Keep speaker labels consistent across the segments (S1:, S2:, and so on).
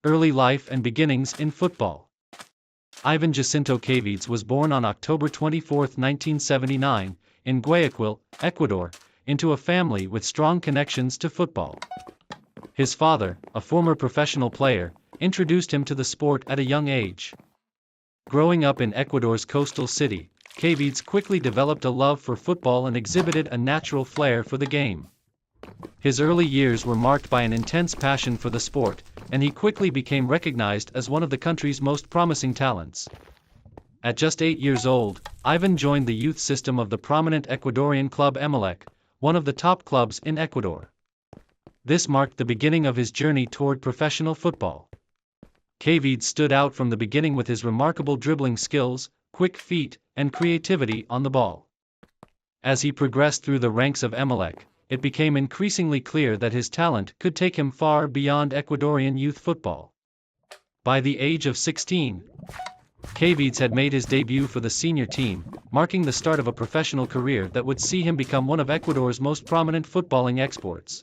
S1: Early life and beginnings in football. Ivan Jacinto Kaviedes was born on October 24, 1979, in Guayaquil, Ecuador, into a family with strong connections to football. His father, a former professional player, introduced him to the sport at a young age. Growing up in Ecuador's coastal city, Kaviedes quickly developed a love for football and exhibited a natural flair for the game. His early years were marked by an intense passion for the sport, and he quickly became recognized as one of the country's most promising talents. At just 8 years old, Ivan joined the youth system of the prominent Ecuadorian club Emelec, one of the top clubs in Ecuador. This marked the beginning of his journey toward professional football. Kaviedes stood out from the beginning with his remarkable dribbling skills, quick feet, and creativity on the ball. As he progressed through the ranks of Emelec, it became increasingly clear that his talent could take him far beyond Ecuadorian youth football. By the age of 16, Kaviedes had made his debut for the senior team, marking the start of a professional career that would see him become one of Ecuador's most prominent footballing exports.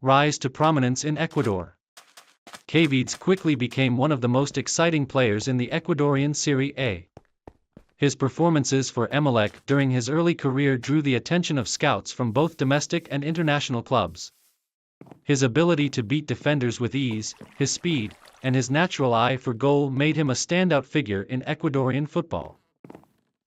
S1: Rise to prominence in Ecuador. Kaviedes quickly became one of the most exciting players in the Ecuadorian Serie A. His performances for Emelec during his early career drew the attention of scouts from both domestic and international clubs. His ability to beat defenders with ease, his speed, and his natural eye for goal made him a standout figure in Ecuadorian football.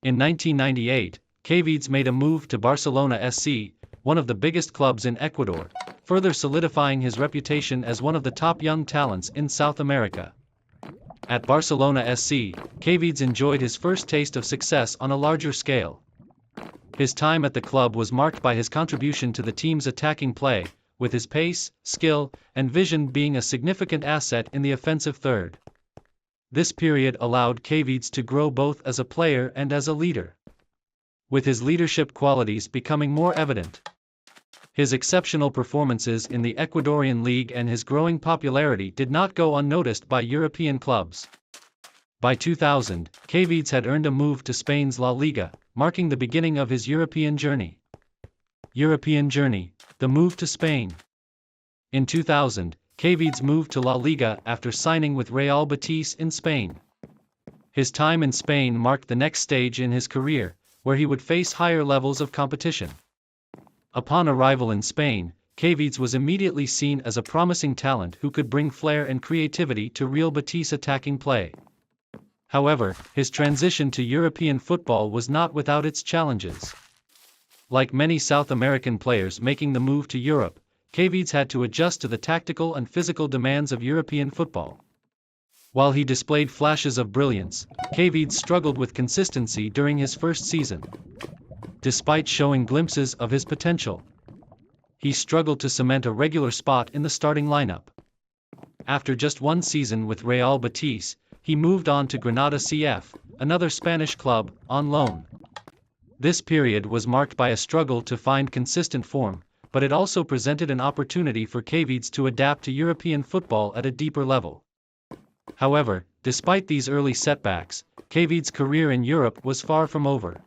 S1: In 1998, Kaviedes made a move to Barcelona SC, one of the biggest clubs in Ecuador, further solidifying his reputation as one of the top young talents in South America. At Barcelona SC, Kaviedes enjoyed his first taste of success on a larger scale. His time at the club was marked by his contribution to the team's attacking play, with his pace, skill, and vision being a significant asset in the offensive third. This period allowed Kaviedes to grow both as a player and as a leader, with his leadership qualities becoming more evident. His exceptional performances in the Ecuadorian League and his growing popularity did not go unnoticed by European clubs. By 2000, Kaviedes had earned a move to Spain's La Liga, marking the beginning of his European journey. The move to Spain. In 2000, Kaviedes moved to La Liga after signing with Real Betis in Spain. His time in Spain marked the next stage in his career, where he would face higher levels of competition. Upon arrival in Spain, Kaviedes was immediately seen as a promising talent who could bring flair and creativity to Real Betis' attacking play. However, his transition to European football was not without its challenges. Like many South American players making the move to Europe, Kaviedes had to adjust to the tactical and physical demands of European football. While he displayed flashes of brilliance, Kaviedes struggled with consistency during his first season. Despite showing glimpses of his potential, he struggled to cement a regular spot in the starting lineup. After just one season with Real Betis, he moved on to Granada CF, another Spanish club, on loan. This period was marked by a struggle to find consistent form, but it also presented an opportunity for Kaviedes to adapt to European football at a deeper level. However, despite these early setbacks, Kaviedes' career in Europe was far from over.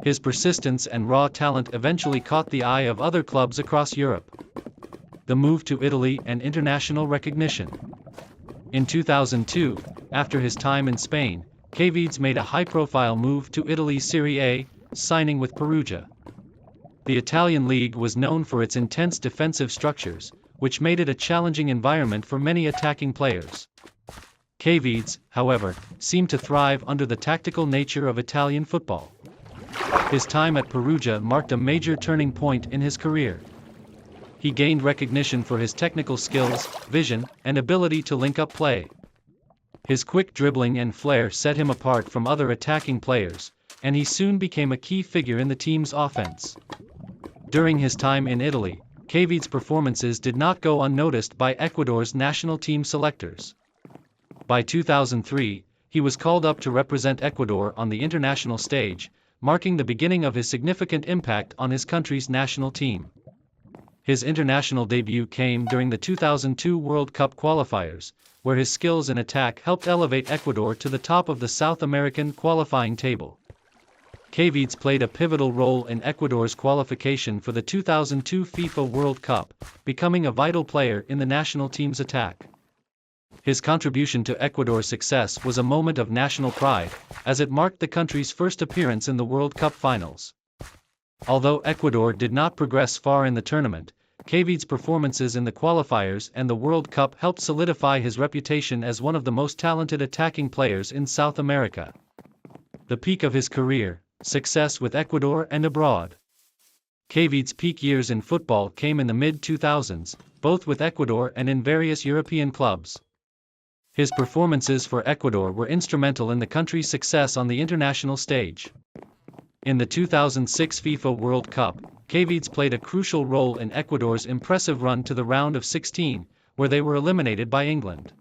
S1: His persistence and raw talent eventually caught the eye of other clubs across Europe. The move to Italy and international recognition. In 2002, after his time in Spain, Kaviedes made a high-profile move to Italy's Serie A, signing with Perugia. The Italian league was known for its intense defensive structures, which made it a challenging environment for many attacking players. Kaviedes, however, seemed to thrive under the tactical nature of Italian football. His time at Perugia marked a major turning point in his career. He gained recognition for his technical skills, vision, and ability to link up play. His quick dribbling and flair set him apart from other attacking players, and he soon became a key figure in the team's offense. During his time in Italy, Kaviedes' performances did not go unnoticed by Ecuador's national team selectors. By 2003, he was called up to represent Ecuador on the international stage, marking the beginning of his significant impact on his country's national team. His international debut came during the 2002 World Cup qualifiers, where his skills in attack helped elevate Ecuador to the top of the South American qualifying table. Kaviedes played a pivotal role in Ecuador's qualification for the 2002 FIFA World Cup, becoming a vital player in the national team's attack. His contribution to Ecuador's success was a moment of national pride, as it marked the country's first appearance in the World Cup finals. Although Ecuador did not progress far in the tournament, Kaviedes' performances in the qualifiers and the World Cup helped solidify his reputation as one of the most talented attacking players in South America. The peak of his career, success with Ecuador and abroad. Kaviedes' peak years in football came in the mid-2000s, both with Ecuador and in various European clubs. His performances for Ecuador were instrumental in the country's success on the international stage. In the 2006 FIFA World Cup, Kaviedes played a crucial role in Ecuador's impressive run to the round of 16, where they were eliminated by England.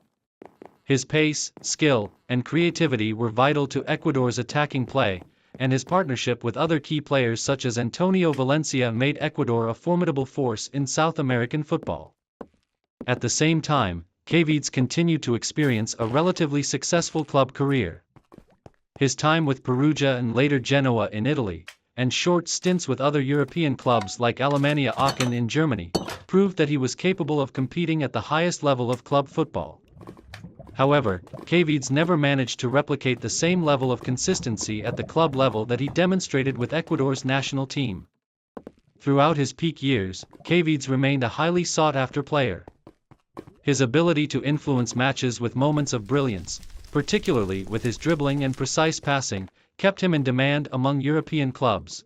S1: His pace, skill, and creativity were vital to Ecuador's attacking play, and his partnership with other key players such as Antonio Valencia made Ecuador a formidable force in South American football. At the same time, Kaviedes continued to experience a relatively successful club career. His time with Perugia and later Genoa in Italy, and short stints with other European clubs like Alemannia Aachen in Germany, proved that he was capable of competing at the highest level of club football. However, Kaviedes never managed to replicate the same level of consistency at the club level that he demonstrated with Ecuador's national team. Throughout his peak years, Kaviedes remained a highly sought-after player. His ability to influence matches with moments of brilliance, particularly with his dribbling and precise passing, kept him in demand among European clubs.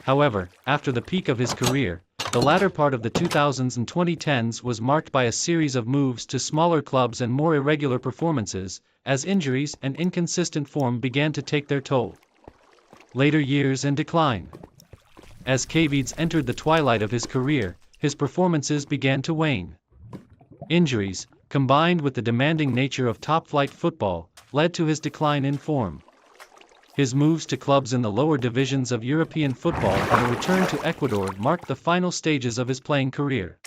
S1: However, after the peak of his career, the latter part of the 2000s and 2010s was marked by a series of moves to smaller clubs and more irregular performances, as injuries and inconsistent form began to take their toll. Later years and decline. As Kaviedes entered the twilight of his career, his performances began to wane. Injuries, combined with the demanding nature of top-flight football, led to his decline in form. His moves to clubs in the lower divisions of European football and a return to Ecuador marked the final stages of his playing career.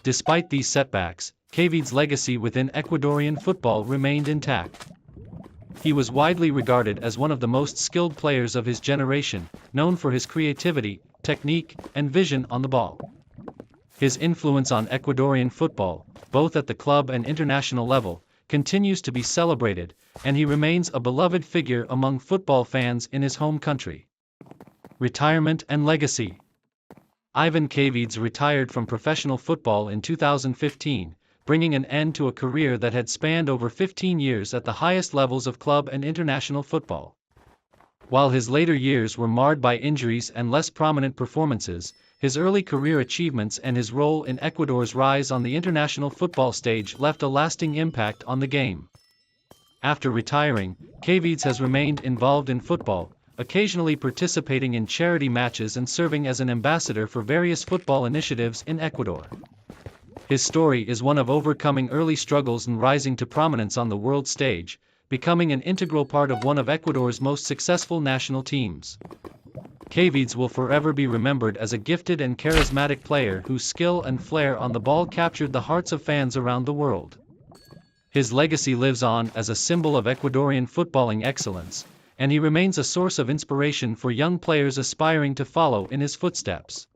S1: Despite these setbacks, Kaviedes' legacy within Ecuadorian football remained intact. He was widely regarded as one of the most skilled players of his generation, known for his creativity, technique, and vision on the ball. His influence on Ecuadorian football, both at the club and international level, continues to be celebrated, and he remains a beloved figure among football fans in his home country. Retirement and legacy. Ivan Kaviedes retired from professional football in 2015, bringing an end to a career that had spanned over 15 years at the highest levels of club and international football. While his later years were marred by injuries and less prominent performances, his early career achievements and his role in Ecuador's rise on the international football stage left a lasting impact on the game. After retiring, Kaviedes has remained involved in football, occasionally participating in charity matches and serving as an ambassador for various football initiatives in Ecuador. His story is one of overcoming early struggles and rising to prominence on the world stage, becoming an integral part of one of Ecuador's most successful national teams. Kaviedes will forever be remembered as a gifted and charismatic player whose skill and flair on the ball captured the hearts of fans around the world. His legacy lives on as a symbol of Ecuadorian footballing excellence, and he remains a source of inspiration for young players aspiring to follow in his footsteps.